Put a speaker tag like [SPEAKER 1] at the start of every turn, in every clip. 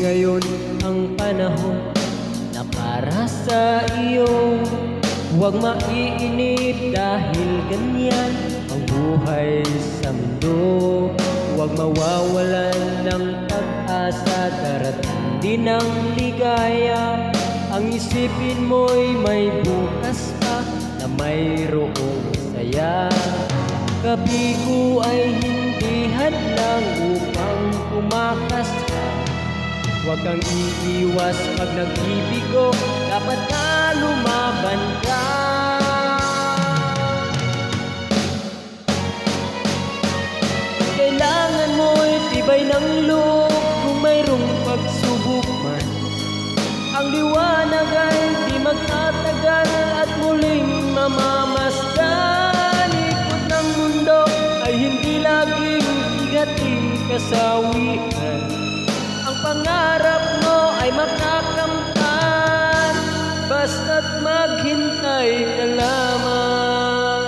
[SPEAKER 1] ngayon ang panahon na para sa iyo. Huwag maiinip dahil ganyan ang buhay sa mundo. Huwag mawawalan ng pag-asa, darating din ang ligaya. Ang isipin mo'y may bukas pa na mayroong saya. Gabi ko ay hindi hadlang upang tumakas ka. Huwag kang iiwas pag nagbibigo, dapat na lumaban ka. Kailangan mo'y tibay ng loob kung mayroong pagsubok man. Ang liwanag ay di magtatagal at muling mamamasdan. Ikot ng mundo ay hindi laging bigating kasawian. Ang pangarap mo ay makakamtan, basta't maghintay ka lamang.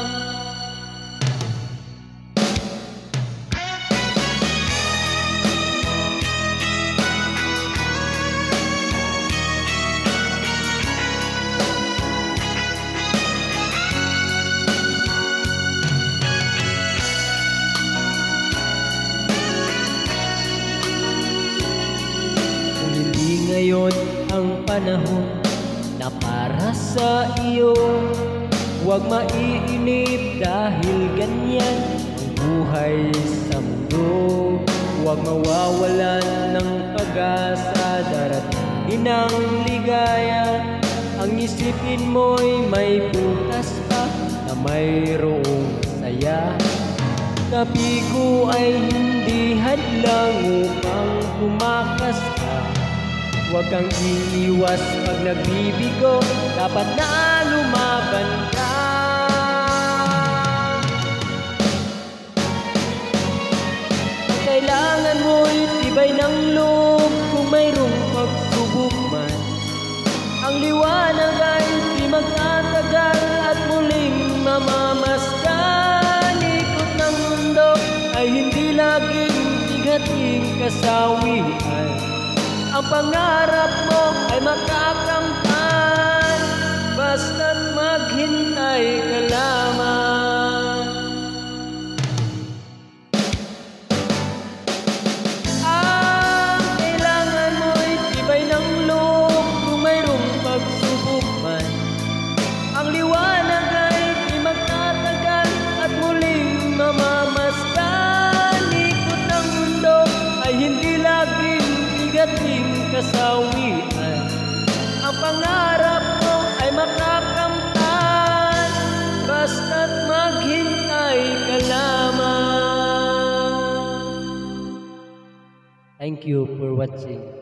[SPEAKER 1] Ngayon ang panahon na para sa iyo. Huwag maiinip dahil ganyan ang buhay sa mundo. Huwag mawawalan ng pag-asa, darating din ang ligaya. Ang isipin mo'y may bukas pa na mayroong saya. Gabi ko ay hindi hadlang upang tumakas ka. Huwag kang iiwas pag nagbibigo, dapat na lumaban ka. Kailangan mo'y tibay ng loob kung mayroong pagsubok man. Ang liwanag ay di magtatagal at muling mamamasdan. Ikot ng mundo ay hindi laging bigating kasawian. Ang pangarap mo ay makakamtan, basta't maghintay ka lamang. Ang kailangan mo'y tibay ng loob kung mayroong pagsubok man. Ang liwanag ay di magtatagal at muling mamamasdan. Ikot ng mundo ay hindi laging bigating kasawian. Ang pangarap mo ay makakamtan, basta't maghintay ka lamang. Thank you for watching.